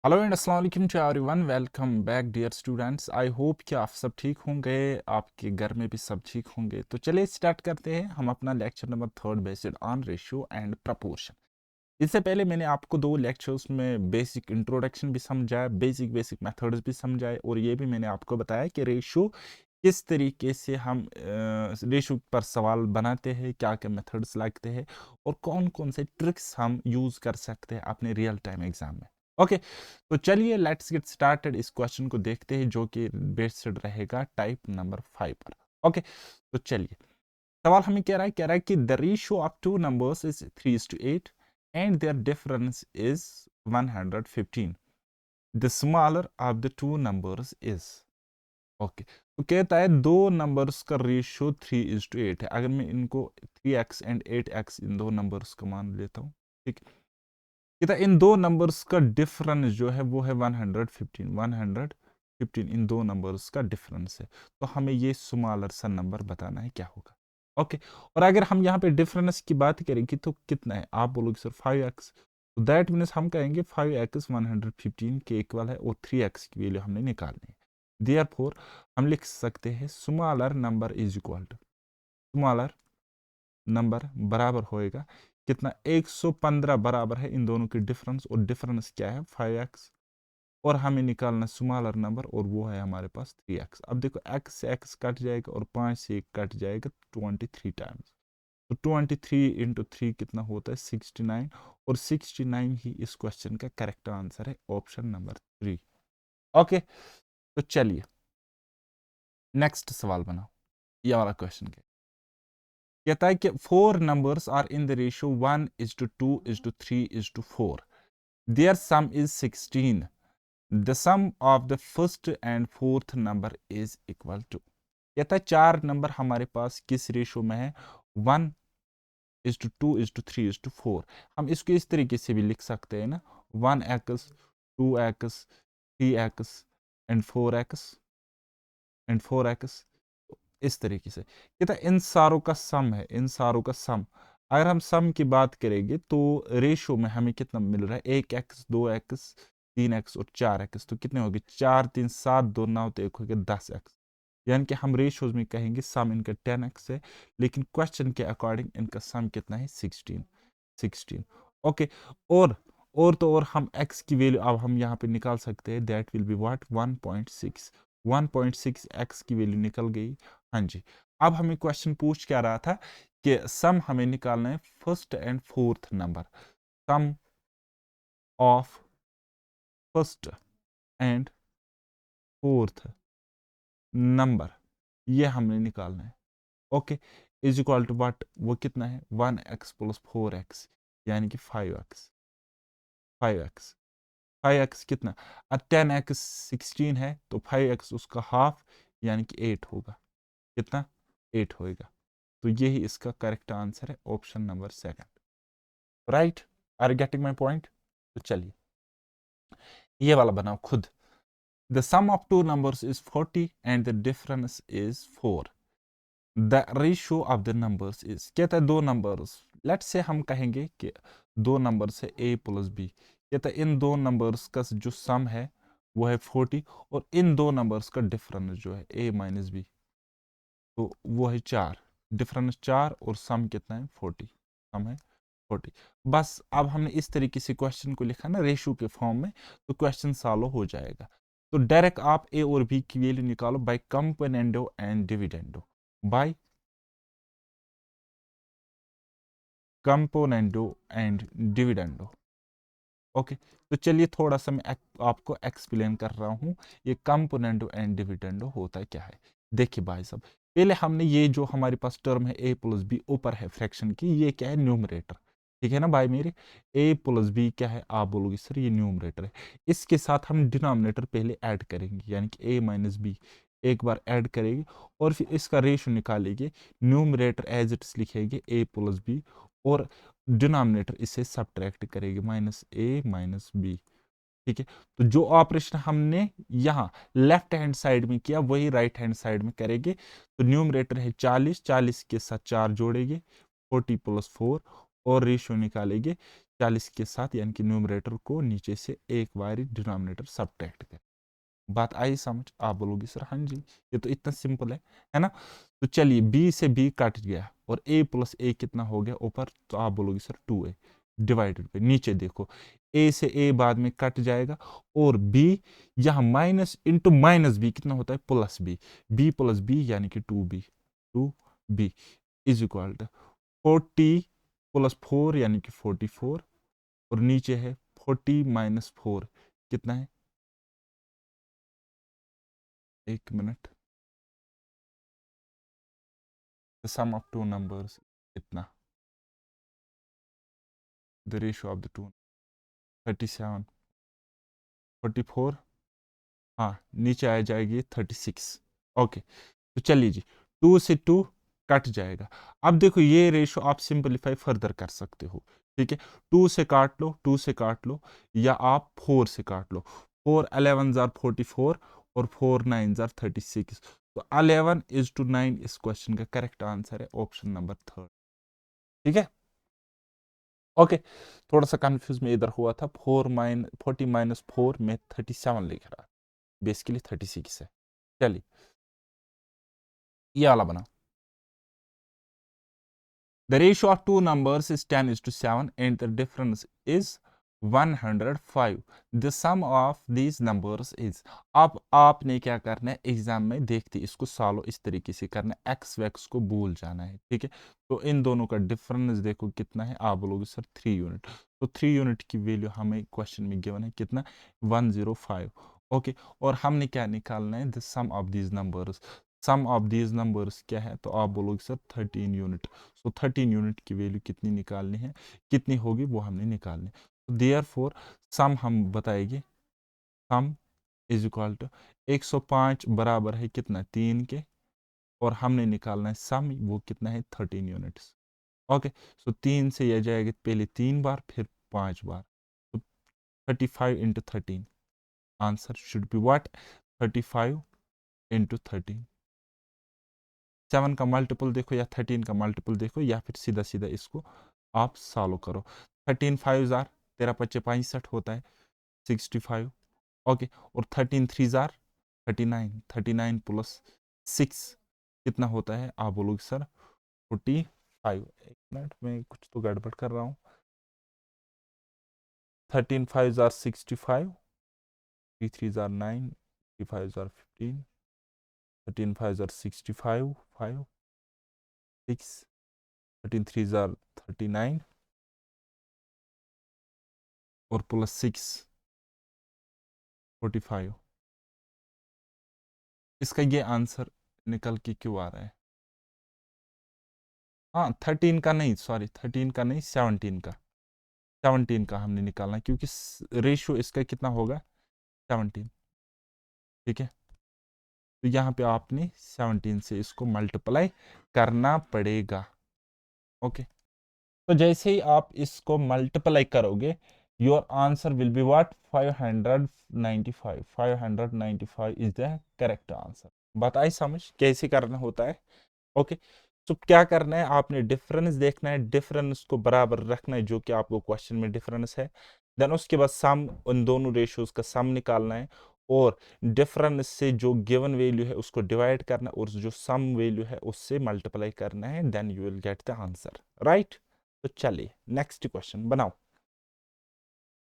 Hello and अस्सलाम वालेकुम to everyone. Welcome back dear students. I hope कि आप सब ठीक होंगे, आपके घर में भी सब ठीक होंगे। तो चलिए स्टार्ट करते हैं हम अपना lecture number 3 based on ratio and proportion. इससे पहले मैंने आपको 2 लेक्चर्स में बेसिक इंट्रोडक्शन भी समझाया, बेसिक मेथड्स भी समझाए, और ये भी मैंने आपको बताया कि रेशियो किस तरीके से हम रेशियो पर सवाल बनाते हैं, क्या क्या मेथड्स लगते हैं और कौन कौन से ट्रिक्स हम यूज़ कर सकते हैं अपने रियल टाइम एग्जाम में। ओके, तो चलिए लेट्स गेट स्टार्टेड। इस क्वेश्चन को देखते हैं जो कि बेस्ड रहेगा टाइप नंबर 5 पर। ओके, तो चलिए सवाल हमें कह रहा है कि the ratio of two numbers is 3:8 and their difference is 115। The smaller of the two numbers is. Okay, तो कहता है दो नंबर्स का रेशियो 3:8 है। अगर मैं इनको 3x एंड 8x इन दो नंबर्स का मान लेता हूँ, ठीक है, कहता है इन दो नंबर्स का डिफरेंस जो है वो है 115 इन दो नंबर्स का डिफरेंस है। तो हमें ये स्मॉलर सा नंबर बताना है क्या होगा। ओके, और अगर हम यहाँ पे डिफरेंस की बात करेंगे तो कितना है, आप बोलोगे सर 5x, तो दैट मीन्स हम कहेंगे 5x 115 के इक्वल है और 3x की वैल्यू हमने निकालनी है। देयरफॉर हम लिख सकते हैं smaller number is equal to, smaller number बराबर होएगा कितना, 115 बराबर है इन दोनों की डिफरेंस, और डिफरेंस क्या है 5x, और हमें निकालना स्मॉलर नंबर और वो है हमारे पास 3x। अब देखो x से x कट जाएगा और 5 से 1 कट जाएगा 23 टाइम्स, तो 23 इंटू 3 कितना होता है 69, और 69 ही इस क्वेश्चन का करेक्ट आंसर है, ऑप्शन नंबर 3। ओके, तो चलिए नेक्स्ट सवाल बनाओ। ये वाला क्वेश्चन कहता है कि 4 numbers are in the ratio 1:2:3:4, their sum is 16, the sum of the first and fourth number is equal to। कहता है 4 नंबर हमारे पास किस रेशियो में है, 1:2:3:4। हम इसको इस तरीके से भी लिख सकते हैं ना, 1x 2x 3x and 4x इस तरीके से। कहता है इन सारों का सम है, इन सारों का सम। अगर हम सम की बात करेंगे तो रेशियो में हमें कितना मिल रहा है, 1x 2x 3x और 4x, तो कितने हो गए 4 3 7 2 9, तो एक हो गया 10x। यानी कि हम रेशियोज में कहेंगे सम इनका 10x है, लेकिन क्वेश्चन के अकॉर्डिंग इनका सम कितना है 16। ओके, और तो और हम x की वैल्यू अब हम यहाँ पे निकाल सकते हैं, that will be what 1.6 x की वैल्यू निकल गई। हाँ जी, अब हमें क्वेश्चन पूछ क्या रहा था कि सम हमें निकालना है first and fourth number, sum of first and fourth number, ये हमने निकालना है। Okay, is equal to what, वो कितना है 1x प्लस 4x, यानी कि 5x 5x कितना, अब 10x 16 है तो 5x उसका हाफ यानी कि 8 होगा, कितना 8 होएगा। तो यही इसका करेक्ट आंसर है, option number 2। Right, are you getting my point. तो चलिए ये वाला बनाओ खुद। The sum of two numbers is 40 and the difference is 4, the ratio of the numbers is. कहता है दो नंबर्स, लेट्स से हम कहेंगे कि दो नंबर्स है a प्लस b। कहता है इन दो नंबर्स का जो सम है वो है 40, और इन दो नंबर्स का डिफरेंस जो है a माइनस b, तो वो है 4, डिफरेंस 4 और सम कितना है 40, सम है 40। बस अब हमने इस तरीके से क्वेश्चन को लिखा ना रेशियो के फॉर्म में, तो क्वेश्चन सॉल्व हो जाएगा। तो डायरेक्ट आप a और b की वैल्यू निकालो by componendo and dividendo, by componendo and dividendo. Okay, तो चलिए थोड़ा सा मैं आपको एक्सप्लेन कर रहा हूँ ये कंपोनेंडो एंड डिविडेंडो होता क्या है। देखिए भाई साहब, पहले हमने ये जो हमारे पास टर्म है a प्लस बी ऊपर है फ्रैक्शन की, ये क्या है न्यूमरेटर, ठीक है ना भाई मेरे, a प्लस बी क्या है, आप बोलोगे सर ये न्यूमरेटर है। इसके साथ हम डिनोमिनेटर पहले ऐड करेंगे, यानी कि a माइनस बी एक बार ऐड करेंगे, और फिर इसका रेशियो निकालेंगे, न्यूमरेटर एज इट्स लिखेंगे a प्लस बी, और डिनोमिनेटर इसे सब्ट्रैक्ट करेंगे माइनस ए माइनस बी। ठीक है, तो जो ऑपरेशन हमने यहाँ लेफ्ट हैंड साइड में किया वही राइट हैंड साइड में करेंगे। तो न्यूमरेटर है 40, 40 के साथ 4 जोड़ेंगे 40 प्लस 4, और रेशियो निकालेंगे 40 के साथ, यानी कि न्यूमरेटर को नीचे से एक बारी डिनोमिनेटर सब्ट्रैक्ट करें। बात आई समझ? आप बोलोगे सर हाँ जी, ये तो इतना सिंपल है ना? तो चलिए b से b कट गया और a प्लस a कितना हो गया ऊपर, तो आप बोलोगे सर 2a डिवाइडेड बाई, नीचे देखो a से a बाद में कट जाएगा और b यहाँ माइनस इंटू माइनस b कितना होता है प्लस b प्लस b यानी कि 2b is equal to 40 plus 4 यानी कि 44 और नीचे है 40 माइनस 4 कितना है, एक minute, the sum of two numbers इतना, the ratio of the two 37 44, हाँ नीचे आ जाएगी 36। ओके तो चलिए जी 2 से 2 कट जाएगा। अब देखो ये रेशो आप सिंपलीफाई फर्दर कर सकते हो, ठीक है, 2 से काट लो, 2 से काट लो, या आप 4 से काट लो, 4 11 जार 44 और 4 9 जार 36, तो 11 इज टू 9 इस क्वेश्चन का करेक्ट आंसर है ऑप्शन नंबर 3, ठीक है। ओके थोड़ा सा कंफ्यूज में इधर हुआ था, 40 माइनस 4 में 37 लिख रहा, बेसिकली 36 है। चलिए ये वाला बना, the ratio of two numbers is 10:7 and the difference is 105, the sum of these numbers is, अब आपने क्या करना है एग्जाम में देखते इसको सॉल्व इस तरीके से करना है, एक्स वैक्स को भूल जाना है, ठीक है। तो इन दोनों का डिफरेंस देखो कितना है, आप बोलोगे सर 3 यूनिट, तो 3 यूनिट की वैल्यू हमें क्वेश्चन में गिवन है कितना, 105। ओके और हमने क्या निकालना है, the sum of these numbers, sum of these numbers क्या है, तो आप बोलोगे सर 13 यूनिट, तो 13 यूनिट की वैल्यू कितनी निकालनी है, कितनी होगी वो हमने निकालनी है। तो देयरफॉर सम हम बताएंगे, सम इज इक्वल टू 105 बराबर है कितना 3 के, और हमने निकालना है सम, वो कितना है 13 यूनिट्स। ओके सो 3 से यह जाएगा पहले 3 बार फिर 5 बार, तो 35 into 13, answer should be what, 35 into 13। 7 का मल्टीपल देखो या 13 का मल्टीपल देखो, या फिर सीधा सीधा इसको आप सॉल्व करो। 13 5 जार 13 पच्चे 65 होता है 65। ओके और 13 3 जार 39, 39 प्लस 6 कितना होता है, आप बोलोगे सर 45। एक मिनट में कुछ तो गड़बड़ कर रहा हूँ, 13 5 jar 65, 3 3 jar 9, 3 5 jar 15, 13 5 jar 65, 5 6, 13 3 jar 39 और प्लस 6 45। इसका ये आंसर निकल के क्यों आ रहा है, हाँ 13 का नहीं, सॉरी 13 का नहीं 17 का, 17 का हमने निकालना क्योंकि रेशियो इसका कितना होगा 17, ठीक है। तो यहाँ पे आपने 17 से इसको मल्टीप्लाई करना पड़ेगा। ओके तो जैसे ही आप इसको मल्टीप्लाई करोगे your answer will be what 595, 595 is the correct answer. बात आई समझ कैसे करना होता है। ओके तो क्या करना है, आपने डिफरेंस देखना है, डिफरेंस को बराबर रखना है जो कि आपको क्वेश्चन में डिफरेंस है, देन उसके बाद सम, उन दोनों रेशियोज का सम निकालना है और डिफरेंस से जो गिवन वैल्यू है उसको डिवाइड करना और जो सम वैल्यू है उससे मल्टीप्लाई करना है, then you will get the answer, right. तो चलिए नेक्स्ट क्वेश्चन बनाओ।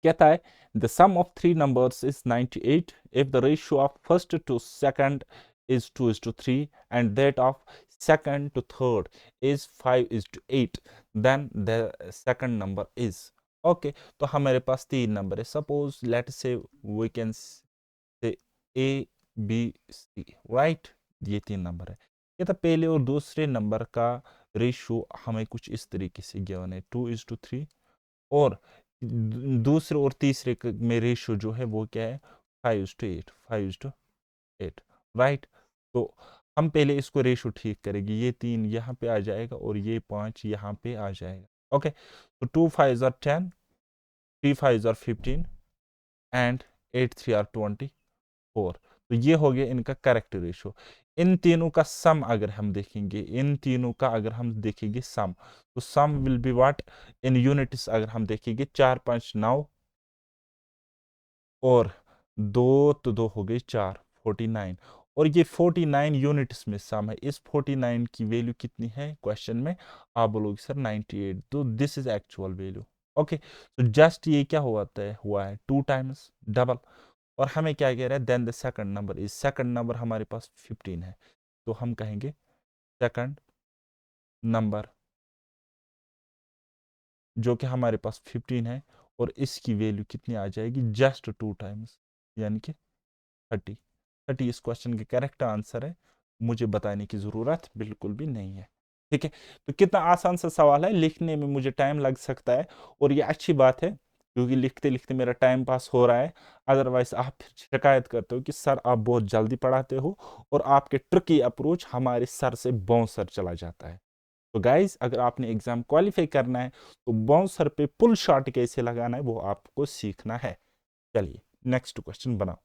कहता है the sum of three numbers is 98 if the ratio of first to second is 2:3 and that of second to third is 5:8, then the second number is, okay तो हमारे पास तीन number है, suppose let say we can say a B C, right, ये तीन number है। ये तो पहले और दूसरे नंबर का रेशियो हमें कुछ इस तरीके से गिवन है 2:3 और दूसरे और तीसरे में रेशियो जो है वो क्या है 5:8, 5:8, राइट। तो हम पहले इसको रेशो ठीक करेंगे, ये 3 यहाँ पे आ जाएगा और ये 5 यहाँ पे आ जाएगा। ओके तो 2 5 are 10, 3 5 are 15 एंड 8 3 are 24। तो ये हो गया इनका करेक्ट रेशो। इन तीनों का सम अगर हम देखेंगे, इन तीनों का अगर हम देखेंगे सम, तो sum will be what in units अगर हम देखेंगे 4 5 9 और 2 तो 2 हो गई 4 49, और ये 49 यूनिट्स में सम है। इस 49 की वैल्यू कितनी है क्वेश्चन में, आप बोलोगे सर 98, तो this is actual value. Okay, तो जस्ट ये क्या हुआ है 2 टाइम्स डबल। और हमें क्या कह रहा है, then the second number is, second number हमारे पास 15 है, तो हम कहेंगे सेकंड नंबर जो कि हमारे पास 15 है, और इसकी वैल्यू कितनी आ जाएगी, जस्ट 2 टाइम्स, यानी कि 30। 30 इस क्वेश्चन के करेक्ट आंसर है, मुझे बताने की जरूरत बिल्कुल भी नहीं है। ठीक है, तो कितना आसान सा सवाल है, लिखने में मुझे टाइम लग सकता है, और ये अच्छी बात है क्योंकि लिखते लिखते मेरा टाइम पास हो रहा है। अदरवाइज आप फिर शिकायत करते हो कि सर आप बहुत जल्दी पढ़ाते हो, और आपके ट्रिकी अप्रोच हमारे सर से बाउंसर चला जाता है। तो गाइज अगर आपने एग्जाम क्वालिफाई करना है, तो बाउंसर पे पुल शॉट कैसे लगाना है वो आपको सीखना है। चलिए नेक्स्ट क्वेश्चन बनाओ।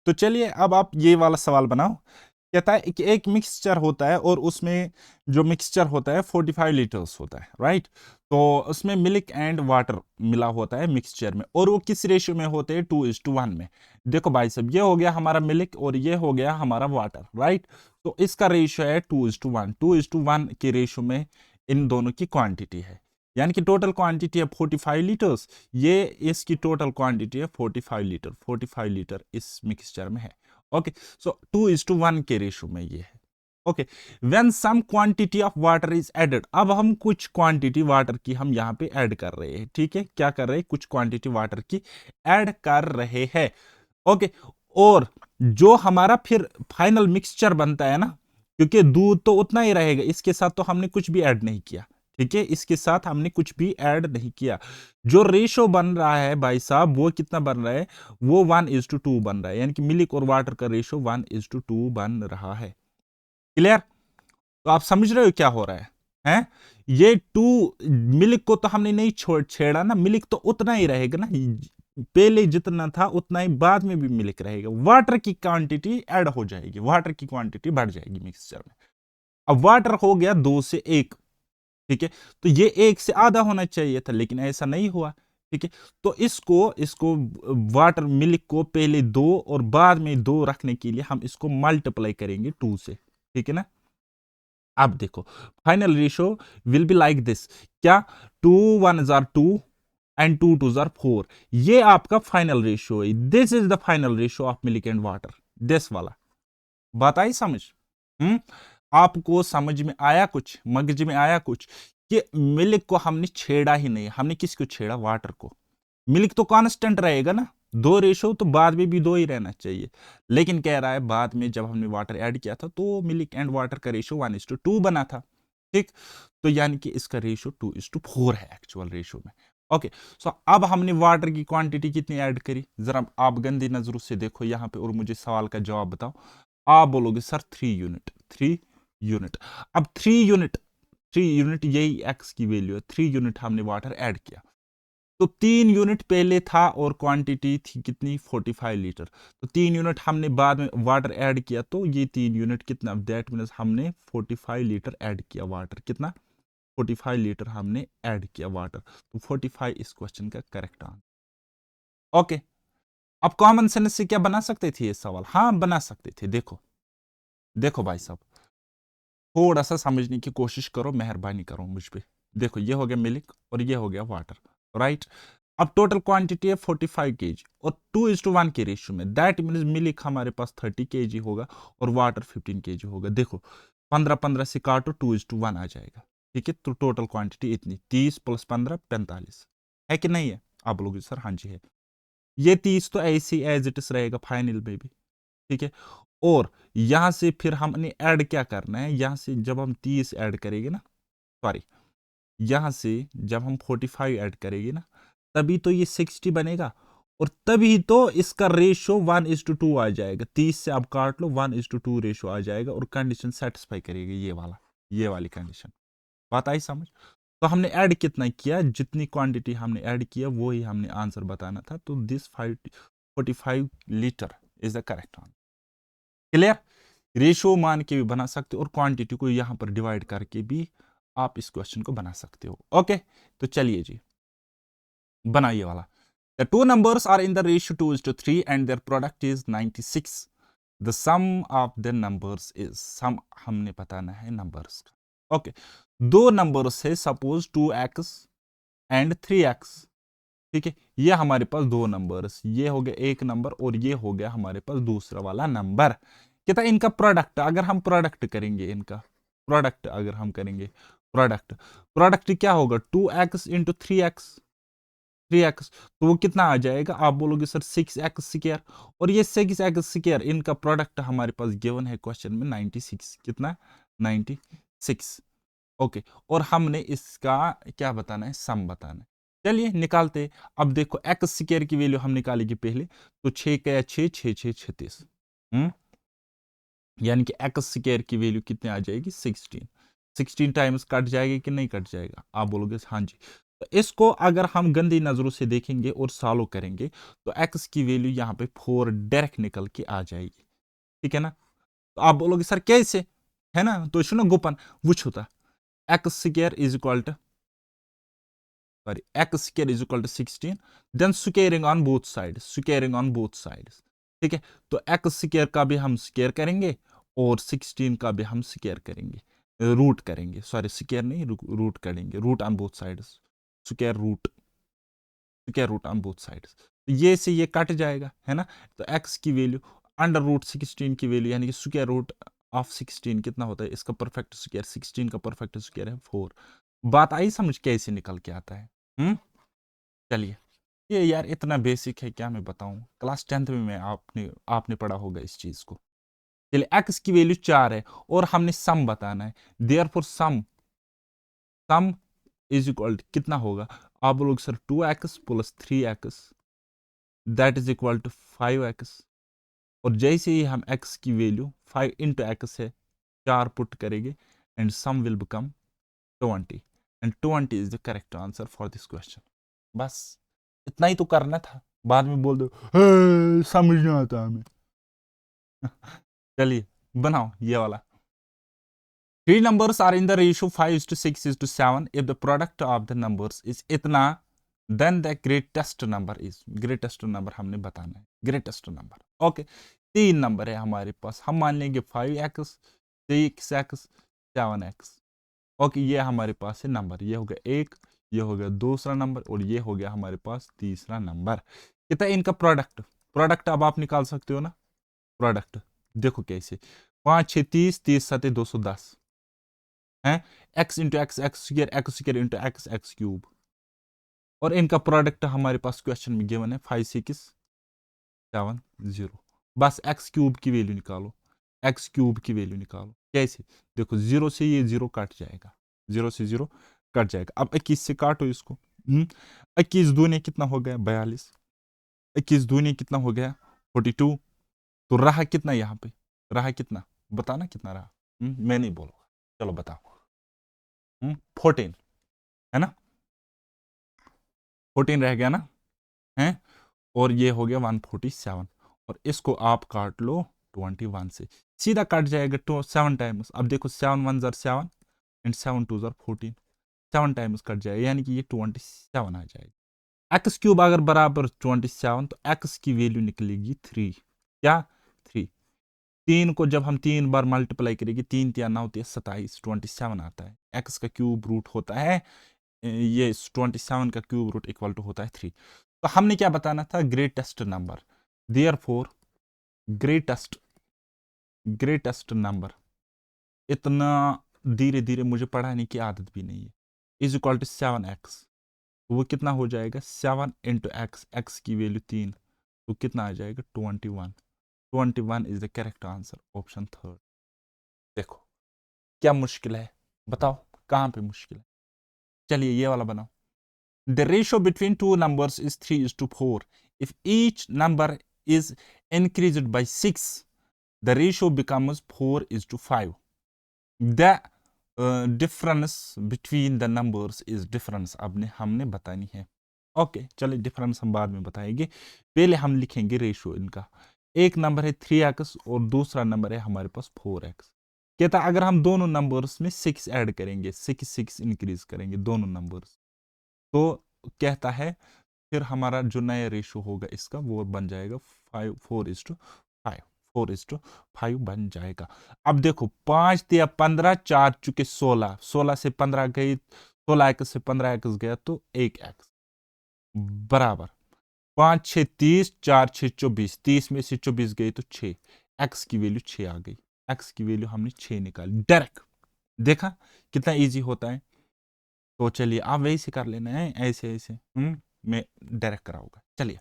तो चलिए अब आप ये वाला सवाल बनाओ। कहता है कि एक मिक्सचर होता है, और उसमें जो मिक्सचर होता है 45 लीटर्स होता है, राइट। तो उसमें मिल्क एंड वाटर मिला होता है मिक्सचर में, और वो किस रेशियो में होते हैं, 2:1 में। देखो भाई साहब, ये हो गया हमारा मिल्क और ये हो गया हमारा वाटर, राइट। तो इसका रेशियो है 2:1, 2:1 के रेशियो में इन दोनों की क्वांटिटी है, यानी कि टोटल क्वांटिटी है 45 लीटर्स, ये इसकी टोटल क्वांटिटी है 45 लीटर, 45 लीटर इस मिक्सचर में है। ओके, सो 2:1 के रेशियो में ये है। Okay, when some quantity of water is added, अब हम कुछ क्वांटिटी वाटर की हम यहाँ पे ऐड कर रहे हैं, ठीक है, क्या कर रहे हैं, कुछ क्वांटिटी वाटर की ऐड कर रहे हैं। ओके, और जो हमारा फिर फाइनल मिक्सचर बनता है ना, क्योंकि दूध तो उतना ही रहेगा, इसके साथ तो हमने कुछ भी ऐड नहीं किया, ठीक है, इसके साथ हमने कुछ भी ऐड नहीं किया। जो रेशो बन रहा है भाई साहब, वो कितना बन रहा है, वो 1:2 बन रहा है, यानी कि मिल्क और वाटर का रेशो 1:2 बन रहा है। क्लियर? तो आप समझ रहे हो क्या हो रहा है, हैं? ये टू, मिल्क को तो हमने नहीं छोड़ छेड़ा ना, मिल्क तो उतना ही रहेगा ना, पहले जितना था उतना ही बाद में भी मिल्क रहेगा, वाटर की क्वांटिटी ऐड हो जाएगी, वाटर की क्वांटिटी बढ़ जाएगी मिक्सचर में। अब वाटर हो गया 2 से 1, ठीक है, तो ये 1 से आधा होना चाहिए था, लेकिन ऐसा नहीं हुआ, ठीक है। तो इसको इसको वाटर मिल्क को पहले 2 और बाद में 2 रखने के लिए हम इसको मल्टीप्लाई करेंगे 2 से, ठीक है ना। अब देखो final ratio will be like this, क्या, 2 1 2 एंड 2 2 4, ये आपका फाइनल रेशियो है, this is the final ratio of milk and water, this वाला। बात आई समझ? हम्म, आपको समझ में आया, कुछ मगज में आया कुछ, कि मिल्क को हमने छेड़ा ही नहीं, हमने किसको छेड़ा, वाटर को। मिल्क तो कांस्टेंट रहेगा ना, 2 रेशो तो बाद में भी 2 ही रहना चाहिए, लेकिन कह रहा है बाद में जब हमने वाटर ऐड किया था तो मिल्क एंड वाटर का रेशो 1:2 बना था, ठीक। तो यानी कि इसका रेशो 2:4 है एक्चुअल रेशो में। ओके, सो अब हमने वाटर की क्वांटिटी कितनी ऐड करी, जरा आप गंदी नजरों से देखो यहाँ पे और मुझे सवाल का जवाब बताओ। आप बोलोगे सर 3 यूनिट, 3 यूनिट। अब 3 यूनिट, 3 यूनिट यही एक्स की वैल्यू है, 3 यूनिट हमने वाटर ऐड किया, तो 3 यूनिट पहले था और क्वांटिटी थी कितनी, 45 लीटर। तो 3 यूनिट हमने बाद में वाटर ऐड किया, तो ये 3 यूनिट कितना, दैट मीन्स हमने 45 लीटर ऐड किया वाटर, कितना, 45 लीटर हमने ऐड किया वाटर, तो 45 इस क्वेश्चन का करेक्ट आंसर। ओके, अब कॉमन सेंस से क्या बना सकते थे ये सवाल, हाँ बना सकते थे। देखो देखो भाई साहब, थोड़ा सा समझने की कोशिश करो, मेहरबानी करो मुझ पे। देखो ये हो गया मिल्क और ये हो गया वाटर, राइट। अब टोटल क्वांटिटी है 45 केजी, और 2:1 के रेशियो में, दैट मीन्स मिल्क हमारे पास 30 केजी होगा और वाटर 15 केजी होगा। देखो 15 15 से काटो, 2:1 आ जाएगा, ठीक है। तो टोटल क्वांटिटी इतनी, 30 + 15 45 है कि नहीं है? आप बोलोगे सर हाँ जी है। ये 30 तो ऐसे एज इट इज रहेगा फाइनल में भी, ठीक है। और यहां से फिर हमने ऐड क्या करना है, यहां से जब हम 30 ऐड करेंगे ना, सॉरी, यहां से जब हम 45 ऐड करेंगे ना, तभी तो ये 60 बनेगा, और तभी तो इसका रेशो 1:2 आ जाएगा। 30 से आप काट लो, 1:2 रेशो आ जाएगा, और कंडीशन सेटिस्फाई करेगी ये वाला, ये वाली कंडीशन। बात आई समझ? तो हमने ऐड कितना किया, जितनी क्वांटिटी हमने ऐड किया वो ही हमने आंसर बताना था। तो this 45 litre is the correct answer. Clear? Ratio मान के भी बना सकते हो और क्वांटिटी को यहां पर डिवाइड करके भी आप इस क्वेश्चन को बना सकते हो। ओके, तो चलिए जी बनाइए वाला। The two numbers are in the ratio 2:3 and their product is 96. The sum of the numbers is, sum हमने बताना है numbers का। ओके, दो नंबर्स है सपोज 2x एंड 3x। ठीक है, ये हमारे पास दो नंबर्स, ये हो गया एक नंबर और ये हो गया हमारे पास दूसरा वाला नंबर। कहता है इनका प्रोडक्ट, अगर हम प्रोडक्ट करेंगे, इनका प्रोडक्ट अगर हम करेंगे, प्रोडक्ट प्रोडक्ट क्या होगा, 2x इंटू 3x, तो वो कितना आ जाएगा, आप बोलोगे सर 6x², और ये 6x², इनका प्रोडक्ट हमारे पास गिवन है क्वेश्चन में 96। कितना? 96। ओके, और हमने इसका क्या बताना है, सम बताना है। चलिए निकालते। अब देखो x² की वैल्यू हम निकालेंगे पहले, तो 6 का 6, 6 6 36, यानी कि x² की वैल्यू कितने आ जाएगी, 16। 16 टाइम्स कट जाएगा कि नहीं कट जाएगा, आप बोलोगे हाँ जी। तो इसको अगर हम गंदी नजरों से देखेंगे और सॉल्व करेंगे तो x की वैल्यू यहाँ पे 4 डायरेक्ट निकल के आ जाएगी। ठीक है ना? तो आप बोलोगे सर कैसे, है ना? तो सुनो गुपन वुच होता, x² is equal to, sorry, x² is equal to 16, then squaring on both sides, ठीक है? तो x² का भी हम स्क्वायर करेंगे और 16 का भी हम स्क्वायर करेंगे, रूट करेंगे, सॉरी स्क्वायर नहीं, रूट करेंगे, root on both sides, square root on both sides. ये से ये कट जाएगा, है ना? तो x की वैल्यू √16 की वैल्यू, यानी कि स्क्वायर रूट ऑफ 16 कितना होता है, इसका परफेक्ट स्क्वायर, 16 का परफेक्ट स्क्वायर है 4। बात आई समझ कैसे निकल के आता है? चलिए, ये यार इतना बेसिक है, क्या मैं बताऊं, क्लास 10th में मैं आपने पढ़ा होगा इस चीज को। चलिए, x की वैल्यू 4 है और हमने सम बताना है, देयरफॉर सम इज इक्वल कितना होगा, आप लोग sir 2x plus 3x that is equal to 5x। और जैसे ही हम x की वैल्यू 5 इंटू x है 4 पुट करेंगे and sum will become 20 and 20 is the correct answer for this question. बस इतना ही तो करना था, बाद में बोल दो समझ नहीं आता हमें। चलिए बनाओ ये वाला। Three numbers are in the ratio 5:6:7. If the product of the numbers is इतना, then the greatest number is, greatest number हमने बताना है, greatest number। ओके, तीन नंबर है हमारे पास, हम मान लेंगे 5x, 6x, 7x। ओके, ये हमारे पास है नंबर, ये हो गया एक, ये हो गया दूसरा नंबर और ये हो गया हमारे पास तीसरा नंबर। कितना इनका प्रोडक्ट अब आप निकाल सकते हो ना, प्रोडक्ट देखो कैसे, 5 6 30, 30 7 210 है, x into x x² into x cube, और इनका प्रोडक्ट हमारे पास क्वेश्चन में गिवन है 5 6 7 0। बस एक्स क्यूब की वैल्यू निकालो, एक्स क्यूब की वैल्यू निकालो। कैसे? देखो 0 से ये 0 कट जाएगा, 0 से 0 कट जाएगा। अब 21 से काटो इसको, 21 दूनी कितना हो गया, 42, 21 दूनी कितना हो गया, 42। तो रहा कितना यहाँ पे, रहा कितना, बताना कितना रहा, मैं नहीं बोलूंगा, चलो बताओ। 14 है ना, 14 रह गया ना, है, और ये हो गया 147, और इसको आप काट लो 21 से, सीधा कट जाएगा 7 टाइम्स। अब देखो 7 1 jar 7 and 7 2 jar 14, 7 times cut जाएगा, यानी कि ये 27 आ जाएगा। एक्स क्यूब अगर बराबर 27, तो एक्स की वैल्यू निकलेगी 3। क्या? 3। 3 को जब हम 3 बार मल्टीप्लाई करेंगे, 3 3 9 होती है 27, 27 आता है। एक्स का क्यूब रूट होता है, ये 27 का क्यूब रूट इक्वल टू होता है 3। तो हमने क्या बताना था, greatest number, therefore greatest number, इतना धीरे धीरे मुझे पढ़ाने की आदत भी नहीं है, इज इक्वल टू 7x। वो कितना हो जाएगा, 7 इंटू एक्स, एक्स की वैल्यू 3, तो कितना आ जाएगा 21। 21 is the correct answer, option 3। देखो क्या मुश्किल है, बताओ कहाँ पे मुश्किल है। चलिए ये वाला बनाओ। The ratio between two numbers is 3:4. If each number is increased by 6, the ratio becomes 4:5. The difference between the numbers is difference अब हमने बतानी है। ओके चलिए डिफरेंस हम बाद में बताएंगे, पहले हम लिखेंगे रेशियो इनका। एक नंबर है 3x और दूसरा नंबर है हमारे पास 4x। कहता है अगर हम दोनों नंबर्स में 6 ऐड करेंगे, 6 इंक्रीज करेंगे दोनों नंबर्स, तो कहता है फिर हमारा जो नया रेशियो होगा इसका वो बन जाएगा 4:5, 4:5 बन जाएगा। अब देखो 5 दिया 15, 4 चुके 16, 16 से 15 गई, 16x से 15x गया तो 1x बराबर 5 6 30, 4 6 24, 30 में से 24 गई तो 6, x की वैल्यू 6 आ गई। x की वैल्यू हमने 6 निकाली डायरेक्ट। देखा कितना इजी होता है। तो चलिए आप वैसे कर लेना है, ऐसे ऐसे मैं डायरेक्ट कराऊंगा। चलिए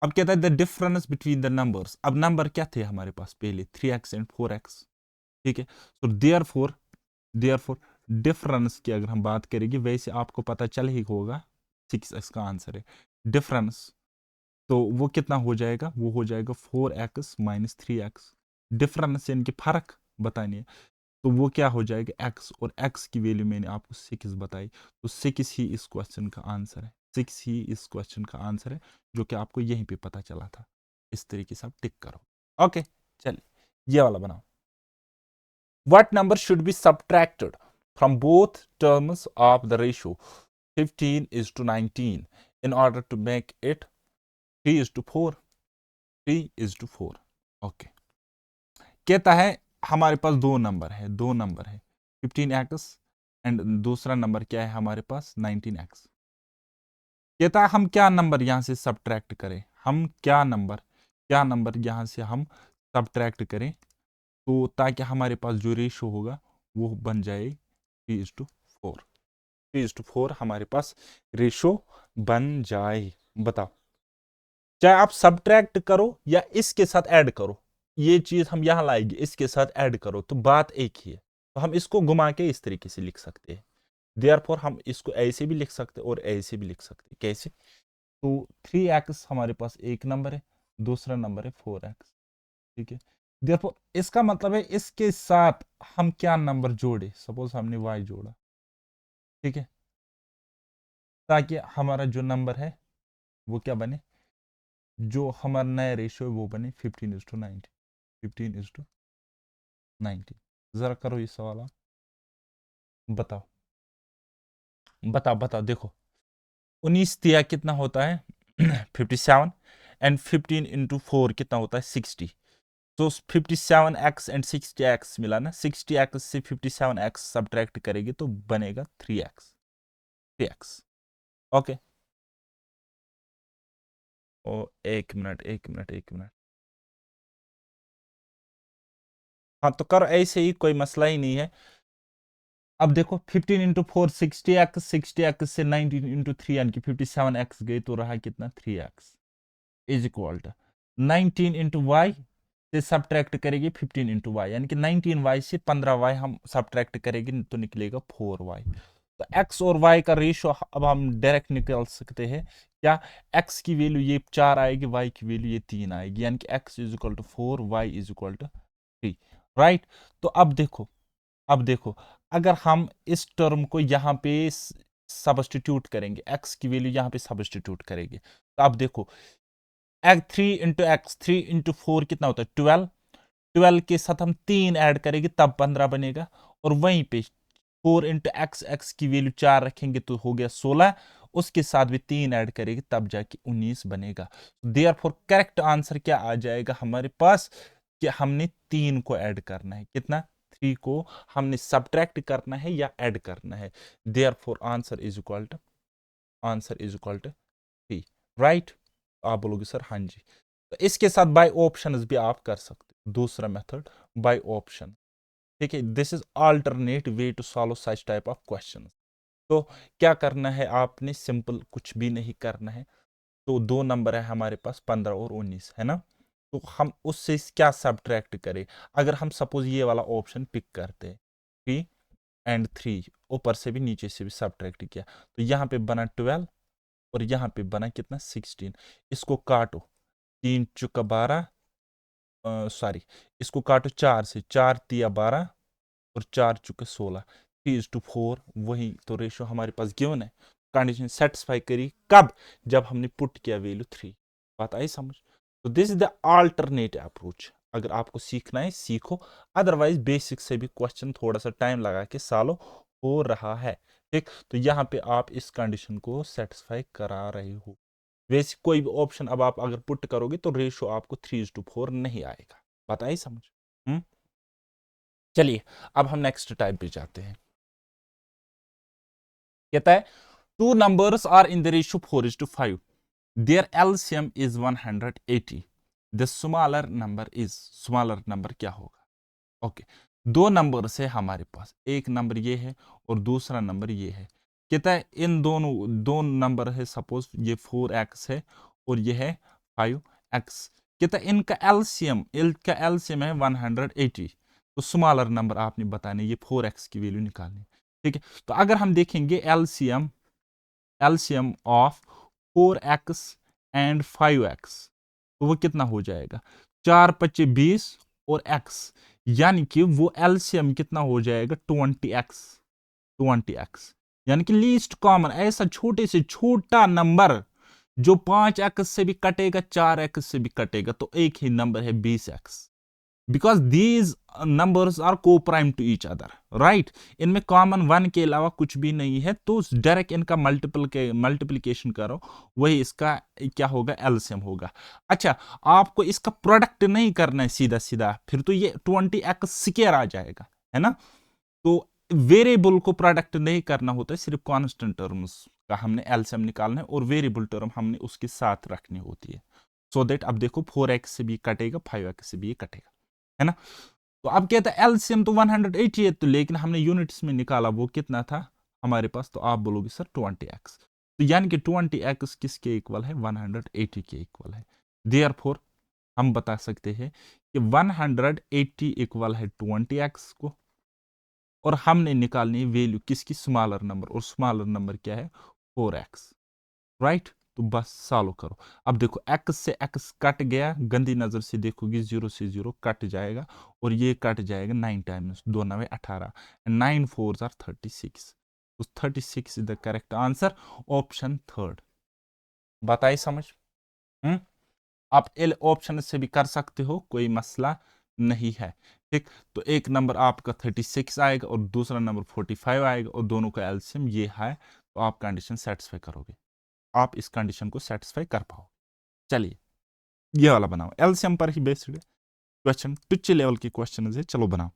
अब कहता है the difference between the numbers. अब नंबर क्या थे हमारे पास पहले 3x एंड 4x, ठीक है। तो देयरफॉर डिफरेंस की अगर हम बात करेंगे, वैसे आपको पता चल ही होगा 6 इसका आंसर है। डिफरेंस तो वो कितना हो जाएगा, वो हो जाएगा 4x माइनस 3x। डिफरेंस यानी कि फर्क बतानी है, तो वो क्या हो जाएगा x, और x की वैल्यू मैंने आपको 6 बताई, तो 6 ही इस क्वेश्चन का आंसर है। 6 ही इस क्वेश्चन का आंसर है, जो कि आपको यहीं पे पता चला था। इस तरीके से आप टिक करो। ओके चलिए ये वाला बनाओ। What number should be subtracted from both terms of the ratio 15:19 in order to make it 3:4? 3:4। Okay कहता है हमारे पास दो नंबर है 15x एंड दूसरा नंबर क्या है हमारे पास 19x। कहता है हम क्या नंबर यहां से सब्ट्रैक्ट करें, हम क्या नंबर यहां से हम सब्ट्रैक्ट करें, तो ताकि हमारे पास जो रेशो होगा वो बन जाए 3:4। 3:4 हमारे पास रेशो बन जाए। बताओ चाहे आप सब्ट्रैक्ट करो या इसके साथ ऐड करो, ये चीज हम यहां लाएंगे, इसके साथ ऐड करो तो बात एक ही है। तो हम इसको घुमा के इस तरीके से लिख सकते हैं। देयरफॉर हम इसको ऐसे भी लिख सकते हैं और ऐसे भी लिख सकते हैं। कैसे? तो 3x हमारे पास एक नंबर है, दूसरा नंबर है 4x, ठीक है। देयरफॉर इसका मतलब है इसके साथ हम क्या नंबर जोड़े, सपोज हमने y जोड़ा, ठीक है, ताकि हमारा जो नंबर है वो क्या बने, जो हमारा नया रेशियो है वो बने 15:19। 15:19। जरा करो ये सवाल आप। बताओ बताओ बताओ। देखो 19 दिया कितना होता है 57, एंड 15 × 4 कितना होता है 60। तो 57x एंड 60x मिला ना, 60x से 57x सब्ट्रैक्ट करेंगे तो बनेगा 3x। 3x okay. ओ एक मिनट एक मिनट एक मिनट, हाँ तो करो ऐसे ही, कोई मसला ही नहीं है। अब देखो 15 × 4 60x, 60x से 19 × 3 यानी कि 57x गई तो रहा कितना 3x is equal to 19 × y से सब्ट्रैक्ट करेंगे 15 × y, यानी कि 19y से 15y हम सब्ट्रैक्ट करेंगे तो निकलेगा 4y। तो x और y का रेशियो अब हम डायरेक्ट निकाल सकते हैं क्या, x की वैल्यू ये 4 आएगी, y की वैल्यू ये 3 आएगी, यानी कि x is equal to 4, y is equal to 3, right. तो अब देखो अगर हम इस टर्म को यहाँ पे सब्स्टिट्यूट करेंगे, x की वैल्यू यहाँ पे सब्स्टिट्यूट करेंगे, तो अब देखो 3 × 4 कितना होता है 12, 12 के साथ हम 3 ऐड करेंगे तब 15 बनेगा, और वहीं पे 4 × x की वैल्यू 4 रखेंगे तो हो गया 16, उसके साथ भी 3 ऐड करेंगे तब जाके 19 बनेगा। देयरफॉर करेक्ट आंसर क्या आ जाएगा हमारे पास कि हमने 3 को ऐड करना है, कितना 3 को हमने सब्ट्रैक्ट करना है या ऐड करना है। Therefore answer is equal to 3, right. आप बोलोगे सर हाँ जी, तो इसके साथ बाय ऑप्शंस भी आप कर सकते हो, दूसरा मेथड बाय ऑप्शन, ठीक है। This is alternate way to solve such type of question. तो क्या करना है आपने, सिंपल कुछ भी नहीं करना है। तो दो नंबर है हमारे पास 15 और 19 है ना, तो हम उससे क्या सब्ट्रैक्ट करें। अगर हम सपोज ये वाला ऑप्शन पिक करते हैं 3 और 3, ऊपर से भी नीचे से भी सब्ट्रैक्ट किया, तो यहाँ पे बना 12 और यहाँ पे बना कितना 16। इसको काटो, 3 × 12, सॉरी इसको काटो 4 से, 4 × 3 = 12, और 4 चुके 16, 3:4, वही तो रेशियो हमारे पास गिवन है। कंडीशन सेटिस्फाई करी कब? जब हमने पुट किया वैल्यू 3। बात आई समझ? तो this is the alternate approach. अगर आपको सीखना है सीखो, अदरवाइज बेसिक से भी क्वेश्चन थोड़ा सा टाइम लगा के सॉल्व हो रहा है। ठीक, तो यहाँ पे आप इस कंडीशन को सेटिस्फाई करा रहे हो। वैसे कोई भी ऑप्शन अब आप अगर पुट करोगे तो रेशियो आपको 3:4 नहीं आएगा। बात आई समझ? हम्म, चलिए अब हम नेक्स्ट टाइप पे जाते हैं। कहता है two numbers are in the ratio 4:5, their LCM is 180, the smaller number is, smaller number क्या होगा? ओके, दो नंबर है हमारे पास, एक नंबर ये है और दूसरा नंबर ये है। कहता है इन दोनों दो नंबर है, सपोज ये 4x है और ये है 5x। कहता है इनका एलसीएम है 180, तो स्मॉलर नंबर आपने बताने, ये 4x की वैल्यू निकालनी। ठीक है, तो अगर हम देखेंगे LCM of 4x and 5x, तो वो कितना हो जाएगा? 4×5 = 20 और x, यानी कि वो एलसीएम कितना हो जाएगा? 20x। यानी कि लीस्ट कॉमन, ऐसा छोटे से छोटा नंबर जो 5x से भी कटेगा, 4x से भी कटेगा, तो एक ही नंबर है 20x। Because these numbers are coprime to each other, right. इनमें कॉमन 1 के अलावा कुछ भी नहीं है, तो डायरेक्ट इनका मल्टीप्लीकेशन करो, वही इसका क्या होगा? एलसीएम होगा। अच्छा, आपको इसका प्रोडक्ट नहीं करना है सीधा सीधा, फिर तो ये 20x स्क्वायर आ जाएगा, है ना। तो वेरिएबल को प्रोडक्ट नहीं करना होता है, सिर्फ कांस्टेंट टर्म्स का हमने एलसीएम निकालना है और वेरिएबल टर्म हमने उसके साथ रखनी होती है। सो दैट अब देखो 4x से भी कटेगा, 5x से भी कटेगा, है ना। तो अब कहता है एलसीएम तो 180 है, तो लेकिन हमने यूनिट्स में निकाला, वो कितना था हमारे पास? तो आप बोलोगे सर 20x, तो यानी कि 20x किसके इक्वल है? 180 के इक्वल है। देयरफॉर हम बता सकते हैं कि 180 इक्वल है 20x को, और हमने निकालनी वैल्यू किसकी? स्मॉलर नंबर, और स्मॉलर नंबर क्या है? 4x, right. तो बस सॉल्व करो। अब देखो x से x कट गया, गंदी नजर से देखोगे 0 से 0 कट जाएगा, और ये कट जाएगा 9 टाइम्स 2 9 18, 9 4 आर 36। तो 36 is the correct answer, option third. बताइए समझ? हम्म, आप एल ऑप्शन से भी कर सकते हो, कोई मसला नहीं है। ठीक, तो एक नंबर आपका 36 आएगा और दूसरा नंबर 45 आएगा, और दोनों का एलसीएम ये है, तो आप कंडीशन सेटिस्फाई करोगे, आप इस कंडीशन को सेटिस्फाई कर पाओ। चलिए ये वाला बनाओ, एलसीएम पर ही बेस्ड क्वेश्चन, टुच्चे लेवल की क्वेश्चन है, चलो बनाओ।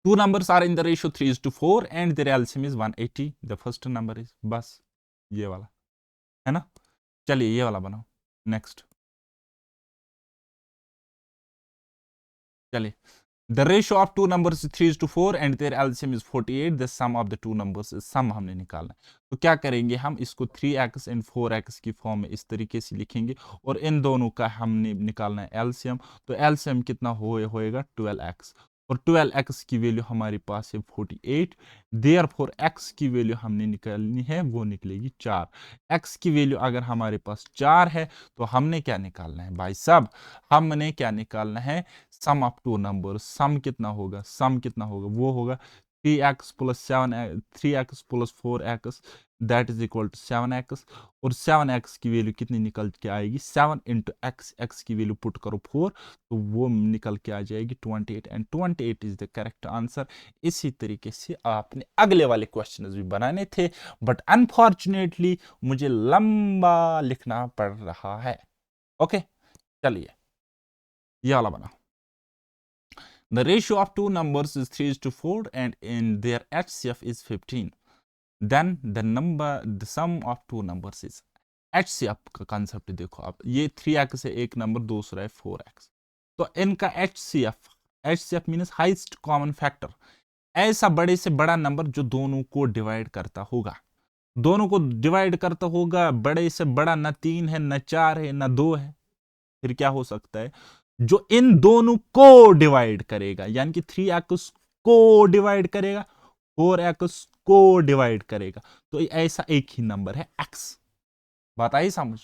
Two numbers are in the ratio 3:4 and their LCM is 180, the first number is, बस ये वाला, है ना। चलिए ये वाला बनाओ नेक्स्ट। चलिए, the ratio of two numbers is 3:4 and their LCM is 48, the sum of the two numbers is, sum हमने निकालना है। तो क्या करेंगे हम? इसको 3x and 4x की फॉर्म में इस तरीके से लिखेंगे, और इन दोनों का हमने निकालना है एलसीएम। तो एलसीएम कितना होएगा? 12x, और 12x की वैल्यू हमारे पास है 48, देयरफॉर x की वैल्यू हमने निकालनी है, वो निकलेगी 4। x की वैल्यू अगर हमारे पास 4 है, तो हमने क्या निकालना है भाई साहब? हमने क्या निकालना है? Sum of two number. Sum कितना होगा? सम कितना होगा? वो होगा 3x plus 4x that is equal to 7x, और 7x की वैल्यू कितनी निकल के आएगी? 7 इंटू एक्स, एक्स की वैल्यू पुट करो 4, तो वो निकल के आ जाएगी 28, and 28 is the correct answer. इसी तरीके से आपने अगले वाले क्वेश्चन भी बनाने थे, बट अनफॉर्चुनेटली मुझे लंबा लिखना पड़ रहा है। ओके, चलिए ये वाला बना। The ratio of two numbers is 3:4 and in their HCF is 15. Then the sum of two numbers is, HCF का concept देखो आप, ये 3x है एक नंबर, दूसरा है 4x, तो इनका HCF means highest common factor, ऐसा बड़े से बड़ा नंबर जो दोनों को डिवाइड करता होगा, दोनों को डिवाइड करता होगा। बड़े से बड़ा न 3 है, न 4 है, न 2 है, फिर क्या हो सकता है? जो इन दोनों को डिवाइड करेगा, यानी कि 3x को डिवाइड करेगा, 4x को डिवाइड करेगा, तो ऐसा एक ही नंबर है x। बात आई समझ?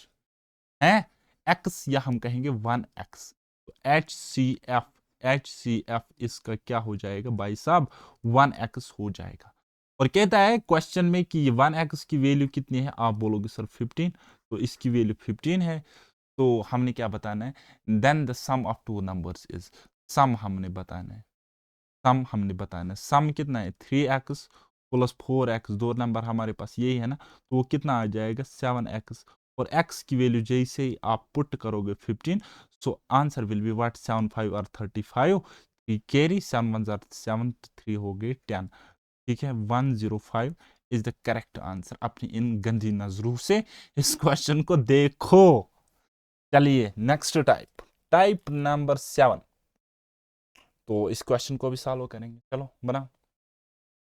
है x, या हम कहेंगे 1x। तो HCF HCF इसका क्या हो जाएगा भाई साहब, 1x हो जाएगा। और कहता है क्वेश्चन में कि 1x की वैल्यू कितनी है, आप बोलोगे सर 15, तो इसकी वैल्यू 15 है। तो हमने क्या बताना है, then the sum of two numbers is, sum हमने बताना है, सम कितना है 3x प्लस 4x, दो नंबर हमारे पास यही है ना, तो वो कितना आ जाएगा 7x। और x की वैल्यू जैसे ही आप पुट करोगे 15, so answer will be what 75 और 35, 3 कैरी 7 1 7, 3 हो गए 10। ठीक है, 105 इज द करेक्ट आंसर। अपनी इन गंदी नजरों से इस क्वेश्चन को देखो। चलिए नेक्स्ट टाइप नंबर 7, तो इस क्वेश्चन को भी सॉल्व करेंगे। चलो बनाओ।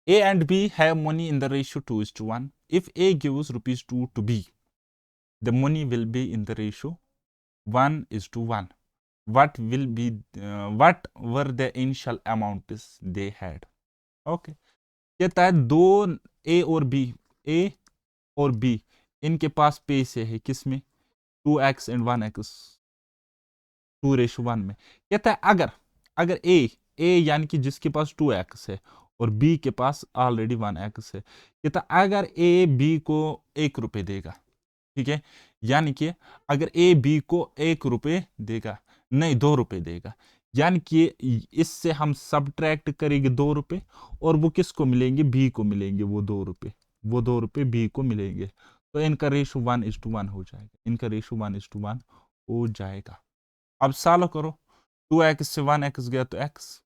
A and B have money in the ratio 2:1. If A gives rupees 2 to B, the money will be in the ratio 1:1. What were the initial amounts they had? Okay. कहता है दो A और B इनके पास पैसे है किसमें, 2x and 1x, 2:1 में। कहता है अगर A यानी कि जिसके पास 2x है और B के पास ऑलरेडी 1x है, कहता अगर A B को 1 रुपए देगा, ठीक है, यानी कि अगर A B को 1 रुपए देगा, नहीं 2 रुपए देगा, यानी कि इससे हम सब्ट्रैक्ट करेंगे 2 रुपए और वो किसको मिलेंगे, B को मिलेंगे वो 2 रुपए, वो 2 रुपए B को मिलेंगे। तो इनका रेशो 1:1 हो जाएगा, इनका रेशो 1:1 हो जाएगा। अब सॉल्व करो, 2x से 1x गया तो x,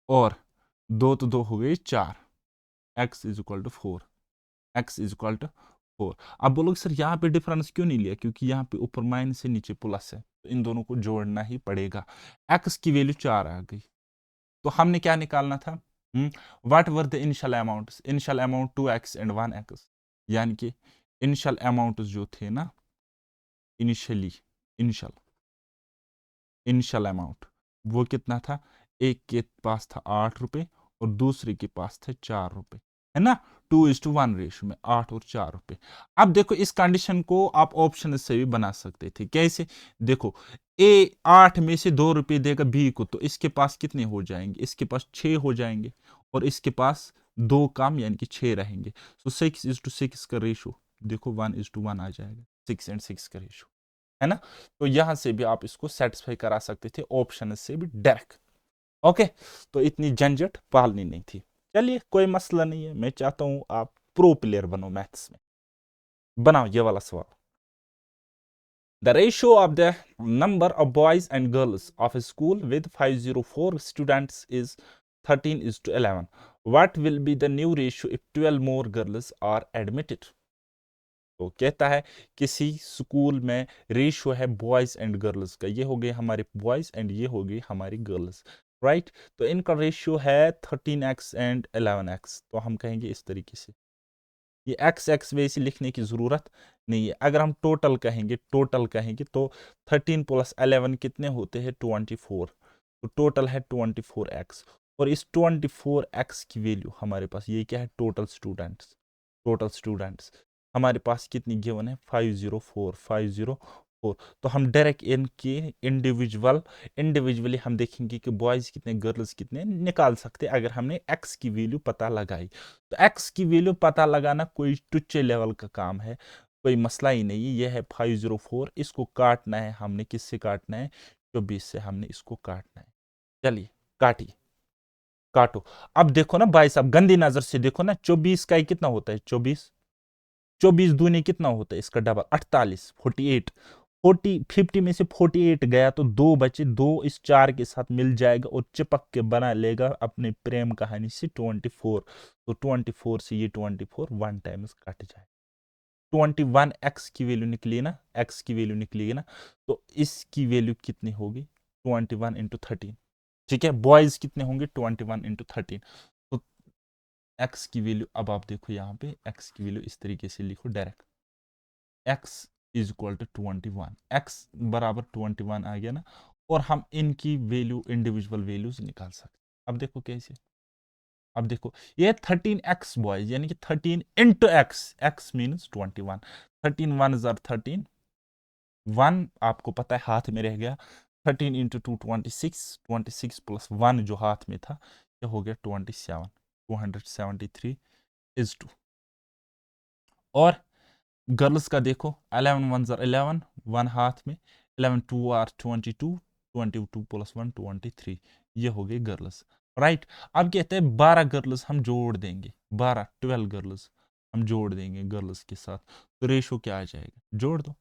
और 2 तो 2 हो गए 4, x is equal to 4, x is equal to 4। अब बोलोगे सर यहाँ पे डिफरेंस क्यों नहीं लिया, क्योंकि यहाँ पे ऊपर माइनस है नीचे प्लस है, तो इन दोनों को जोड़ना ही पड़ेगा। x की वैल्यू 4 आ गई, तो हमने क्या निकालना था, what were the initial amount, initial amount 2x and 1x, यानी कि इनिशियल अमाउंट जो थे ना, इनिशियल अमाउंट वो कितना था, एक के पास था 8 रुपए और दूसरे के पास थे 4 रुपए, है ना, 2:1 रेशो में 8 और 4 रुपए। अब देखो इस कंडीशन को आप ऑप्शन से भी बना सकते थे, कैसे, देखो A 8 में से 2 रुपए देगा B को, तो इसके पास कितने हो जाएंगे, इसके पास 6 हो जाएंगे और इसके पास 2 कम यानी कि 6 रहेंगे। सो 6:6 का रेशो देखो 1:1 आ जाएगा, 6 and 6 का रेशो, है ना। तो यहां से भी आप इसको सेटिस्फाई करा सकते थे ऑप्शन से भी डायरेक्ट। ओके, तो इतनी झंझट पालनी नहीं थी। चलिए कोई मसला नहीं है, मैं चाहता हूं आप प्रो प्लेयर बनो मैथ्स में। बनाओ ये वाला सवाल। The ratio of the number of boys and girls of a school with 504 students is 13:11. What will be the new ratio if 12 more girls are admitted. तो कहता है किसी स्कूल में रेशियो है बॉयज एंड गर्ल्स का, ये हो गए हमारे बॉयज एंड ये हो गई हमारी गर्ल्स, राइट। तो इनका रेशियो है 13x एंड 11x, तो हम कहेंगे इस तरीके से, ये x वैसे लिखने की जरूरत नहीं है। अगर हम टोटल कहेंगे तो 13 + 11 कितने होते हैं 24, तो टोटल है 24x। और इस 24x की वैल्यू हमारे पास ये क्या है, टोटल स्टूडेंट्स हमारे पास कितनी गिवन है 504। तो हम डायरेक्ट इनकी इंडिविजुअली हम देखेंगे कि बॉयज कितने गर्ल्स कितने निकाल सकते हैं अगर हमने x की वैल्यू पता लगाई। तो x की वैल्यू पता लगाना कोई टुच्चे लेवल का काम है, कोई मसला ही नहीं। ये है 504, इसको काटना है हमने, किससे काटना है 24 से हमने इसको काटना है। चलिए काटिए, काटो। अब देखो ना भाई साहब गंदी नजर से देखो ना, 24 का ही कितना होता है 24 दूनी कितना होता है इसका डबल 48, 48, 50 में से 48 गया तो 2 बचे, 2 इस 4 के साथ मिल जाएगा और चिपक के बना लेगा अपने प्रेम कहानी से 24। तो 24 से ये 24 1 टाइम्स कट जाए, 21 x की वैल्यू निकली ना, x की वैल्यू निकली ना, तो इसकी वैल्यू कितनी होगी 21 × 13। ठीक है, बॉयज कितने होंगे 21 × 13। तो x की वैल्यू अब आप देखो यहाँ पे x की वैल्यू इस तरीके से लिखो direct, x is equal to 21, x बराबर 21 आ गया ना, और हम इनकी वैल्यू इंडिविजुअल वैल्यूज निकाल सकते। अब देखो कैसे, अब देखो ये 13x बॉयज यानी कि 13 × x मीन्स 21, 13 1 13, 1 आपको पता है हाथ में रह गया, 13 इंटू 2 26, 26 प्लस 1 जो हाथ में था ये हो गया 27, 273 इज टू। और गर्ल्स का देखो 11 1 11, 1 हाथ में, 11 2 आर 22, 22 प्लस 1 23, ये हो गई गर्ल्स। राइट, अब कहते हैं 12 गर्ल्स हम जोड़ देंगे, 12 गर्ल्स हम जोड़ देंगे गर्ल्स के साथ, तो रेशो क्या आ जाएगा, जोड़ दो।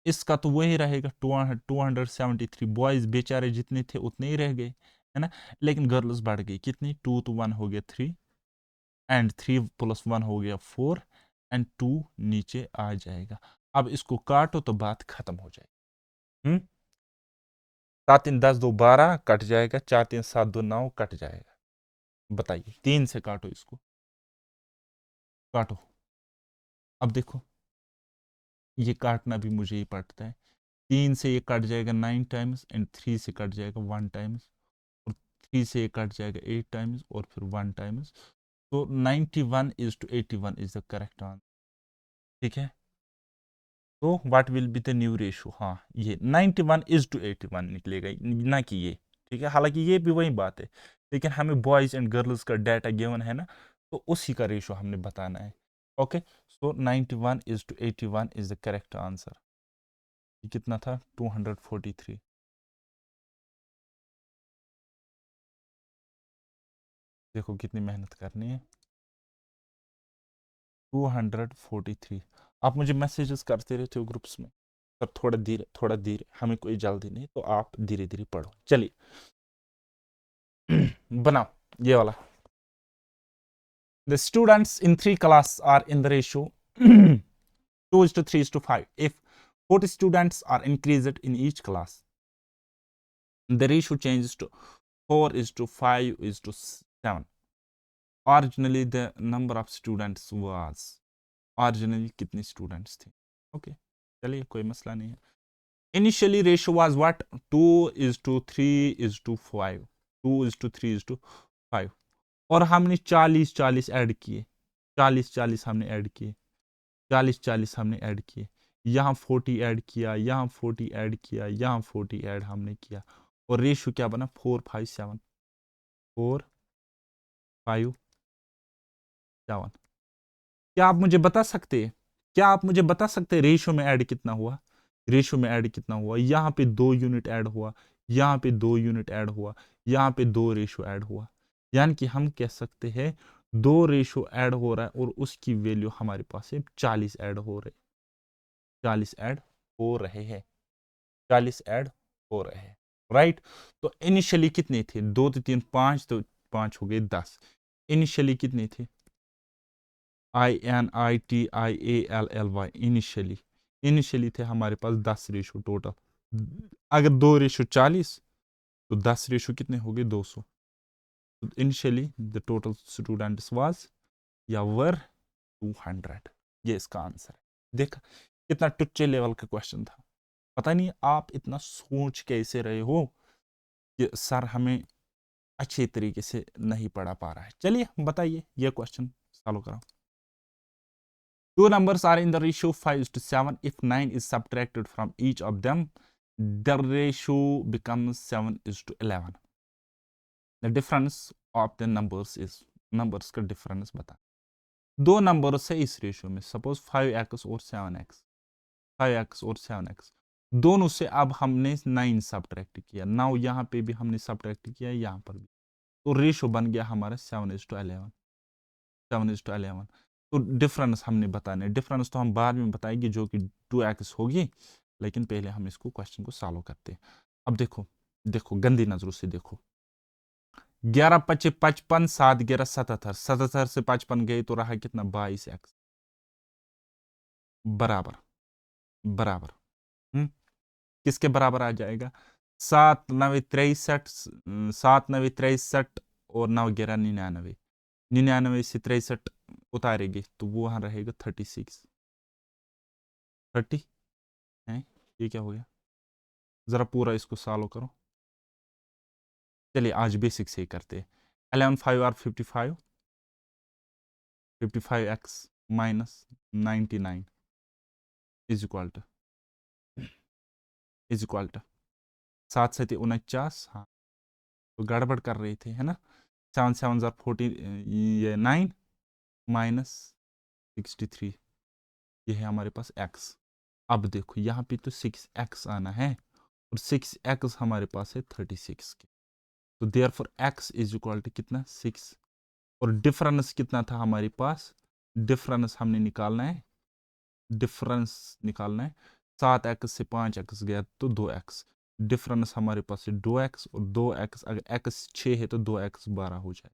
इसका तो वही रहेगा 273, बॉयज बेचारे जितने थे उतने ही रह गए, है ना, लेकिन गर्ल्स बढ़ गई कितनी, 2 तो 1 हो गया 3, एंड 3 प्लस 1 हो गया 4, एंड 2 नीचे आ जाएगा। अब इसको काटो तो बात खत्म हो जाएगी। 7 3 10 2 12 कट जाएगा, 4 3 7 2 9 कट जाएगा। बताइए 3 से काटो, इसको काटो। अब देखो ये काटना भी मुझे ही पड़ता है, 3 से ये कट जाएगा 9 टाइम्स, एंड 3 से कट जाएगा 1 टाइम्स, और 3 से ये कट जाएगा 8 टाइम्स, और फिर 1 टाइम्स। तो 91 is to 81 is the correct answer. ठीक है, तो what will be the new ratio, हाँ ये 91 इज टू 81 निकलेगा, ना कि ये। ठीक है, हालांकि ये भी वही बात है, लेकिन हमें बॉयज एंड गर्ल्स का डाटा गिवन है ना, तो उसी का रेशो हमने बताना है। Okay, so 91 is to 81 is the correct answer. ये कितना था, 243। देखो कितनी मेहनत करनी है, 243। आप मुझे मैसेजेस करते रहते हो ग्रुप्स में, पर थोड़ा धीरे, हमें कोई जल्दी नहीं, तो आप धीरे धीरे पढ़ो। चलिए बनाओ ये वाला। The students in 3 classes are in the ratio 2 is to 3 is to 5. If 40 students are increased in each class, the ratio changes to 4 is to 5 is to 7. Originally the number of students was, originally कितने students थे, okay, चलिए कोई मसला नहीं है। Initially ratio was what, 2 is to 3 is to 5, 2 is to 3 is to 5, और हमने 40 add किए, 40 हमने ऐड किए, 40 हमने ऐड किए, यहाँ 40 ऐड किया, यहाँ 40 ऐड किया, यहाँ 40 ऐड हमने किया, और रेशो क्या बना, 4 5 7, 4 5 7। क्या आप मुझे बता सकते हैं, क्या आप मुझे बता सकते हैं रेशो में ऐड कितना हुआ, रेशो में ऐड कितना हुआ, यहाँ पे 2 यूनिट ऐड हुआ, यहाँ पे 2 यूनिट ऐड हुआ, यहाँ पे 2 रेशो ऐड हुआ, यानी कि हम कह सकते हैं 2 रेशो ऐड हो रहा है, और उसकी वैल्यू हमारे पास है 40 ऐड हो रहे, 40 ऐड हो रहे हैं, 40 ऐड हो रहे हैं। राइट, तो इनिशियली कितने थे, 2 तो 3 5, तो 5 हो गए 10। इनिशियली कितने थे, INITIALLY, इनिशियली थे हमारे पास 10 रेशो टोटल। अगर 2 रेशो 40, तो 10 रेशो कितने हो गए, 200। तो initially the total students was या वर 200। ये इसका आंसर है। देखा कितना टुच्चे लेवल का क्वेश्चन था, पता नहीं आप इतना सोच कैसे रहे हो कि सर हमें अच्छे तरीके से नहीं पढ़ा पा रहा है। चलिए बताइए ये क्वेश्चन सॉल्व कराओ। Two numbers are in the ratio 5:7. If 9 is subtracted from each of them, the ratio becomes 7:11. The difference of the numbers is, numbers का difference बता। दो नंबर्स है इस रेशियो में, सपोज 5x और 7x, 5x और 7x, दोनों से अब हमने 9 सब्ट्रैक्ट किया, नाउ यहाँ पे भी हमने सब्ट्रैक्ट किया, यहाँ पर भी, तो रेशियो बन गया हमारा 7:11, 7:11। तो डिफरेंस हमने बताना है, डिफरेंस तो हम बाद में बताएंगे जो कि 2x होगी, लेकिन पहले हम इसको क्वेश्चन को सॉल्व करते हैं। अब देखो, देखो गंदी नजरों से देखो, 11 25 55, 7 11 77, 77 से 55 गए तो रहा कितना, 22x, बराबर बराबर, किसके बराबर आ जाएगा, 7 9 63, 7 9 63, और 9 11 99, 99 से 63 उतारेगी तो वो वहां रहेगा 36, 30 है। ये क्या हो गया, जरा पूरा इसको सॉल्व करो। चलिए आज बेसिक से ही करते हैं। 11 5 और 55, 55x minus 99 is equal to 7 7 49, हाँ तो गड़बड़ कर रहे थे, है ना। 7 7 14, ये 9 माइनस 63, ये है हमारे पास x। अब देखो यहाँ पे तो 6x आना है और 6x हमारे पास है 36 के, तो therefore x is equal to कितना 6, और डिफरेंस कितना था हमारे पास, डिफरेंस हमने निकालना है, डिफरेंस निकालना है। 7x से 5x गया तो 2x, डिफरेंस हमारे पास है 2x, और 2x अगर x 6 है तो 2x 12 हो जाए।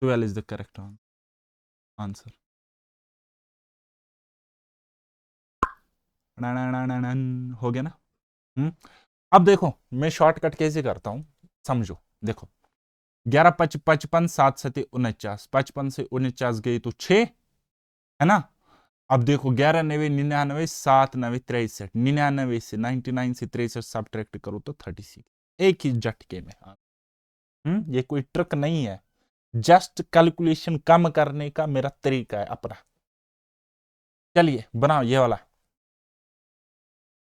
12 इज द करेक्ट आंसर। हो गया ना। अब देखो मैं शॉर्टकट कैसे करता हूं, समझो। देखो 11 55 7 7 49, 55 से 49 गई तो 6, है ना। अब देखो 11 90 99 7 9 63, 99 से 99 से 63 सब्ट्रैक्ट करो तो 36, एक ही झटके में। ये कोई ट्रिक नहीं है, जस्ट कैलकुलेशन कम करने का मेरा तरीका है अपना। चलिए बनाओ ये वाला।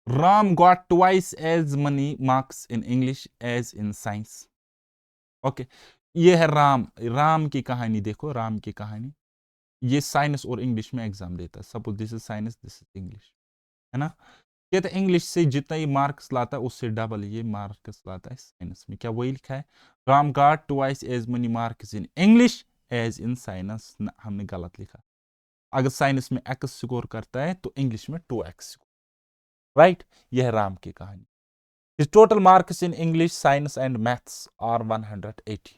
Ram got twice as many marks in English as in science. Okay, ये है राम, राम की कहानी। देखो राम की कहानी, ये साइंस और इंग्लिश में एग्जाम देता है। Suppose this is science, this is English, है ना। कहते इंग्लिश से जितना ही मार्क्स लाता है उससे डबल ये मार्क्स लाता है साइंस में। क्या वही लिखा है, Ram got twice as many marks in English as in science. हमने गलत लिखा। अगर साइंस में x स्कोर करता है तो इंग्लिश में 2x, राइट। यह है राम की कहानी। His total marks in English, Science and Maths are 180।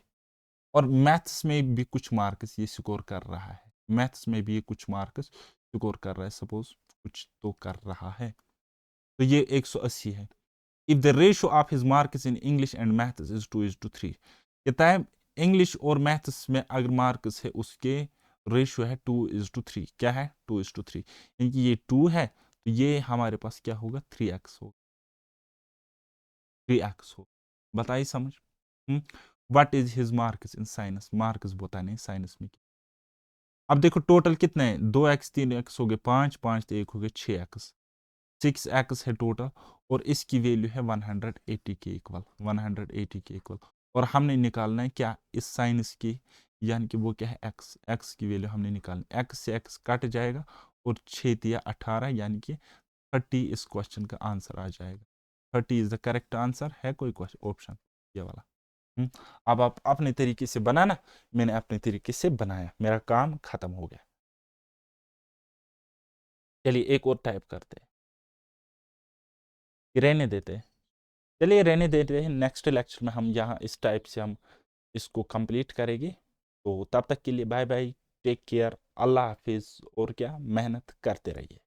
और मैथ्स में भी कुछ मार्क्स ये स्कोर कर रहा है, मैथ्स में भी ये कुछ मार्क्स स्कोर कर रहा है, सपोज कुछ तो कर रहा है, तो ये 180 है। If the ratio of his marks in English and maths is 2:3, कहता है इंग्लिश और मैथ्स में अगर मार्क्स है उसके रेशियो है 2:3। क्या है 2:3, यानी कि ये 2 है तो ये हमारे पास क्या होगा 3x होगा, 3x हो। बताइए समझ। What is his marks in science, marks बताने साइंस में। अब देखो टोटल कितने हैं, 2x 3x हो गए 5, 5 तो 1 हो गए 6x, 6x है टोटल, और इसकी वैल्यू है 180 के इक्वल, 180 के इक्वल। और हमने निकालना है क्या इस साइंस की, यानी कि वो क्या है x, x की वैल्यू हमने निकालनी, x से x कट जाएगा और 6 या 18, यानी कि 30 इस क्वेश्चन का आंसर आ जाएगा। 30 इज द करेक्ट आंसर। है कोई क्वेश्चन ऑप्शन ये वाला। अब आप अपने तरीके से बनाना, मैंने अपने तरीके से बनाया, मेरा काम खत्म हो गया। चलिए एक और टाइप करते हैं, रहने देते हैं। चलिए रहने देते हैं, नेक्स्ट लेक्चर में हम यहाँ इस टाइप से हम इसको कंप्लीट करेंगे। तो तब तक के लिए बाय बाय, टेक केयर, अल्लाह हाफिज, और क्या मेहनत करते रहिए।